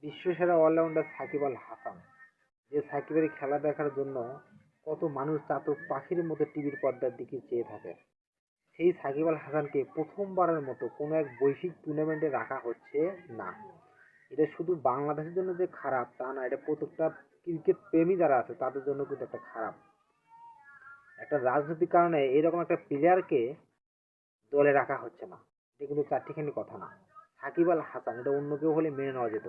বিশ্বসেরা allrounder Shakib Al Hasan, যে সাকিবের খেলা দেখার জন্য কত মানুষ চাতক পাখির মতো টিভির পর্দার দিকে চেয়ে থাকে, সেই সাকিব আল হাসানকে প্রথমবারের মতো কোনো এক বৈশ্বিক টুর্নামেন্টে রাখা হচ্ছে না। এটা শুধু বাংলাদেশের জন্য যে খারাপ তা না, এটা প্রত্যেকটা ক্রিকেট প্রেমী যারা আছে তাদের জন্য কিন্তু একটা খারাপ। একটা রাজনৈতিক কারণে এরকম একটা প্লেয়ারকে দলে রাখা হচ্ছে না, এটা কিন্তু চারটিখানি কথা না। সাকিব আল হাসান, এটা অন্য কেউ হলে মেনে নেওয়া যেত।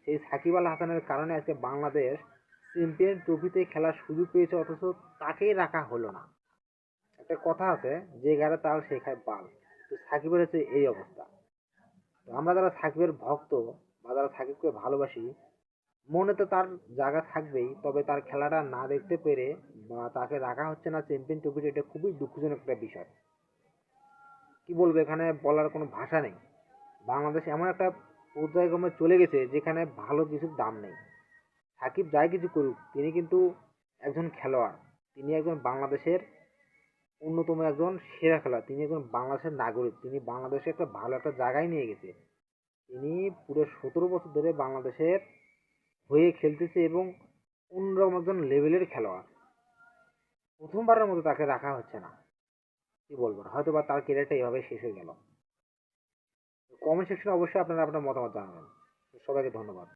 সেই সাকিব আল হাসানের কারণে আজকে বাংলাদেশ চ্যাম্পিয়ন ট্রফিতে খেলার সুযোগ পেয়েছে, অথচ তাকেই রাখা হলো না। একটা কথা আছে, যে গাড়ে তাল সে খায় পাল। তো সাকিবের হচ্ছে এই অবস্থা। তো আমরা যারা সাকিবের ভক্ত বা যারা সাকিবকে ভালোবাসি, মনে তো তার জায়গা থাকবেই, তবে তার খেলাটা না দেখতে পেরে বা তাকে রাখা হচ্ছে না চ্যাম্পিয়ন ট্রফিতে, এটা খুবই দুঃখজনক একটা বিষয়। কি বলবো, এখানে বলার কোনো ভাষা নেই। বাংলাদেশ এমন একটা পর্যায়ক্রমে চলে গেছে যেখানে ভালো কিছুর দাম নেই। সাকিব যাই কিছু করুক, তিনি কিন্তু একজন খেলোয়াড়। তিনি একজন বাংলাদেশের অন্যতম একজন সেরা খেলোয়াড়। তিনি একজন বাংলাদেশের নাগরিক। তিনি বাংলাদেশে একটা ভালো একটা জায়গায় নিয়ে গেছে। তিনি পুরো 17 বছর ধরে বাংলাদেশের হয়ে খেলতেছে এবং অন্যরকম একজন লেভেলের খেলোয়াড়। প্রথমবারের মতো তাকে রাখা হচ্ছে না। কি বলবো, হয়তো বা তার ক্যারিয়ারটা এভাবে শেষ হয়ে গেল। কমেন্ট সেকশনে অবশ্যই আপনারা আপনার মতামত জানাবেন। সবাইকে ধন্যবাদ।